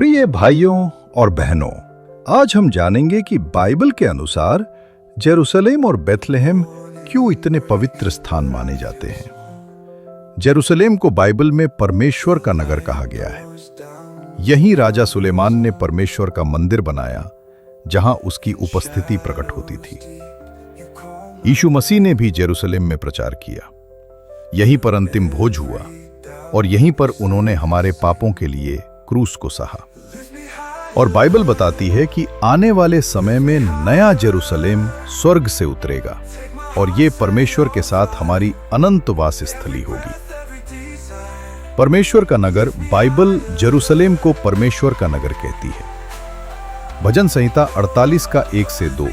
प्रिय भाइयों और बहनों, आज हम जानेंगे कि बाइबल के अनुसार जेरूशलेम और बेथलेहम क्यों इतने पवित्र स्थान माने जाते हैं। जेरूशलेम को बाइबल में परमेश्वर का नगर कहा गया है। यहीं राजा सुलेमान ने परमेश्वर का मंदिर बनाया, जहां उसकी उपस्थिति प्रकट होती थी। यीशु मसीह ने भी जेरूशलेम में प्रचार किया। यहीं पर अंतिम भोज हुआ और यहीं पर उन्होंने हमारे पापों के लिए क्रूस को सहा। और बाइबल बताती है कि आने वाले समय में नया जेरूशलेम स्वर्ग से उतरेगा और ये परमेश्वर के साथ हमारी अनंत वास स्थली होगी। परमेश्वर का नगर, बाइबल जेरूशलेम को परमेश्वर का नगर कहती है। भजन संहिता 48 का 1 से 2।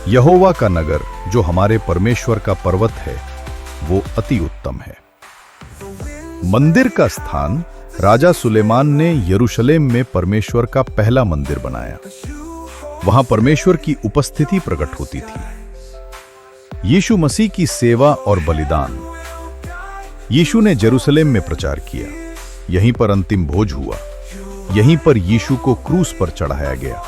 यहोवा का नगर, जो हमारे परमेश्वर का पर्वत है, वो अति उत्तम है। मंदिर का स्थान, राजा सुलेमान ने यरूशलेम में परमेश्वर का पहला मंदिर बनाया। वहां परमेश्वर की उपस्थिति प्रकट होती थी। यीशु मसीह की सेवा और बलिदान, यीशु ने जेरूशलेम में प्रचार किया। यहीं पर अंतिम भोज हुआ। यहीं पर यीशु को क्रूस पर चढ़ाया गया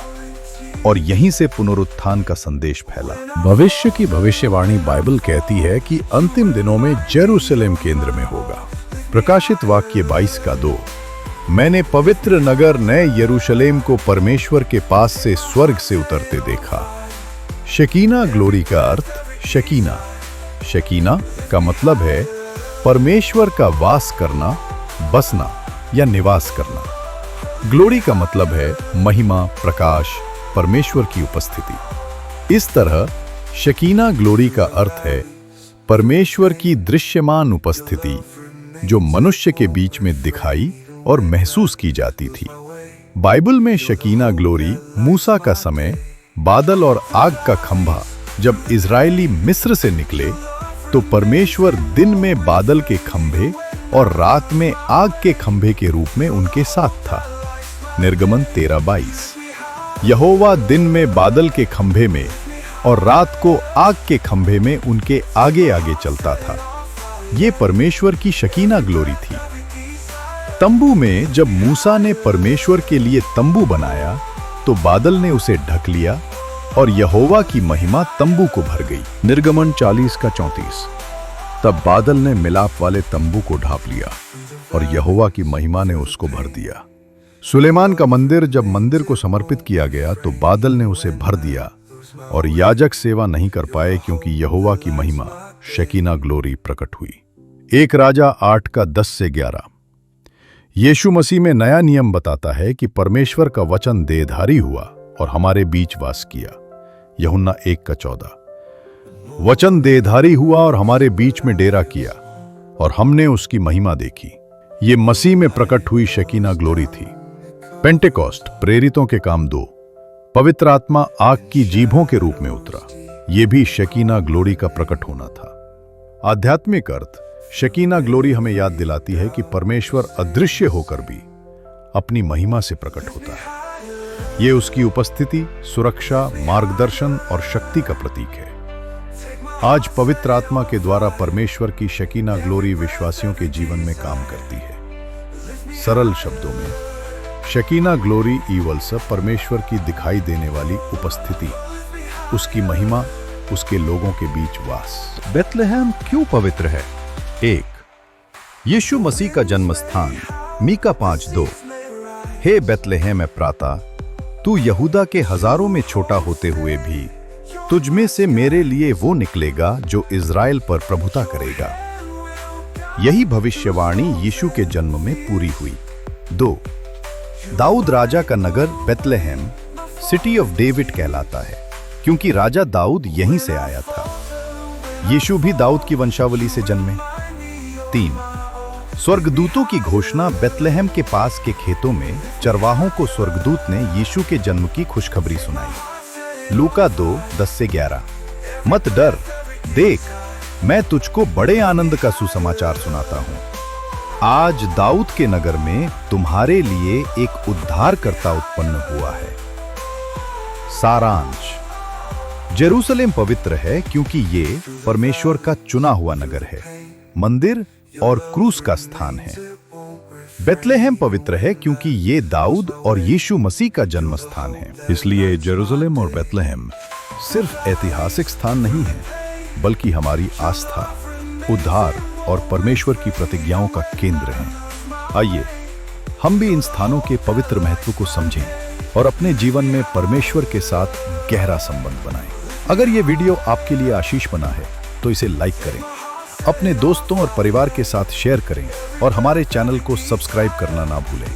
और यहीं से पुनरुत्थान का संदेश फैला। भविष्य की भविष्यवाणी बाइबल कहती है कि अंतिम दिनों में जेरूशलेम केंद्र में होगा। प्रकाशित वाक्य 22 का 2। मैंने पवित्र नगर नए यरूशलेम को परमेश्वर के पास से स्वर्ग से उतरते देखा। शकीना ग्लोरी का अर्थ शकीना। शकीना का मतलब है परमेश्वर का वास करना, बसना या निवास करना। ग्लोरी का मतलब है महिमा, प्रकाश, परमेश्वर की उपस्थिति। इस तरह शकीना ग्लोरी का अर्थ है परमेश्वर की दृश्यमान उपस्थिति, जो मनुष्य के बीच में दिखाई और महसूस की जाती थी। बाइबल में शकीना ग्लोरी मूसा का समय, बादल और आग का खंभा, जब इजरायली मिस्र से निकले तो परमेश्वर दिन में बादल के खंभे और रात में आग के खंभे के रूप में उनके साथ था। निर्गमन 13:22। यहोवा दिन में बादल के खंभे में और रात को आग के खंभे में उनके आगे आगे चलता था। ये परमेश्वर की शकीना ग्लोरी थी। तंबू में जब मूसा ने परमेश्वर के लिए तंबू बनाया तो बादल ने उसे ढक लिया और यहोवा की महिमा तंबू को भर गई। निर्गमन 40 का 34। तब बादल ने मिलाप वाले तंबू को ढांप लिया और यहोवा की महिमा ने उसको भर दिया। सुलेमान का मंदिर, जब मंदिर को समर्पित किया गया तो बादल ने उसे भर दिया और याजक सेवा नहीं कर पाए, क्योंकि यहोवा की महिमा शकीना ग्लोरी प्रकट हुई। 1 राजा 8 का 10 से 11। यीशु मसीह में नया नियम बताता है कि परमेश्वर का वचन देहधारी हुआ और हमारे बीच वास किया। यूहन्ना 1 का 14। वचन देहधारी हुआ और हमारे बीच में डेरा किया और हमने उसकी महिमा देखी। ये मसीह में प्रकट हुई शकीना ग्लोरी थी। पेंटेकोस्ट, प्रेरितों के काम 2। पवित्र आत्मा आग की जीभों के रूप में उतरा। यह भी शकीना ग्लोरी का प्रकट होना था। आध्यात्मिक अर्थ, शकीना ग्लोरी हमें याद दिलाती है कि परमेश्वर अदृश्य होकर भी अपनी महिमा से प्रकट होता है। ये उसकी उपस्थिति, सुरक्षा, मार्गदर्शन और शक्ति का प्रतीक है। आज पवित्र आत्मा के द्वारा परमेश्वर की शकीना ग्लोरी विश्वासियों के जीवन में काम करती है। सरल शब्दों में, शकीना ग्लोरी ईवल्स, परमेश्वर की दिखाई देने वाली उपस्थिति, उसकी महिमा, उसके लोगों के बीच वास। बेथलेहम क्यों पवित्र है? 1. यीशु मसीह का जन्म स्थान। मीका 5:2। हे बेथलेहम एफ्राता, तू यहूदा के हजारों में छोटा होते हुए भी तुझ में से मेरे लिए वो निकलेगा जो इज़राइल पर प्रभुता करेगा। यही भविष्यवाणी यीशु के जन्म में पूरी हुई। 2. दाऊद राजा का नगर बेथलेहम सिटी ऑफ डेविड कहलाता है, क्योंकि राजा दाऊद यहीं से आया था। यीशु भी दाऊद की वंशावली से जन्मे। 3. स्वर्गदूतों की घोषणा। बेथलेहम के पास के खेतों में चरवाहों को स्वर्गदूत ने यीशु के जन्म की खुशखबरी सुनाई। लूका 2:10 से 11। मत डर, देख, मैं तुझको बड़े आनंद का सुसमाचार सुनाता हूं। आज दाऊद के नगर में तुम्हारे लिए एक उद्धारकर्ता उत्पन्न हुआ है। सारांश, जेरूशलेम पवित्र है क्योंकि ये परमेश्वर का चुना हुआ नगर है, मंदिर और क्रूस का स्थान है। बेथलेहम पवित्र है क्योंकि ये दाऊद और यीशु मसीह का जन्म स्थान है। इसलिए जेरूसलम और बेथलेहम सिर्फ ऐतिहासिक स्थान नहीं है, बल्कि हमारी आस्था, उद्धार और परमेश्वर की प्रतिज्ञाओं का केंद्र है। आइए हम भी इन स्थानों के पवित्र महत्व को समझें और अपने जीवन में परमेश्वर के साथ गहरा संबंध बनाएं। अगर ये वीडियो आपके लिए आशीष बना है तो इसे लाइक करें, अपने दोस्तों और परिवार के साथ शेयर करें और हमारे चैनल को सब्सक्राइब करना ना भूलें।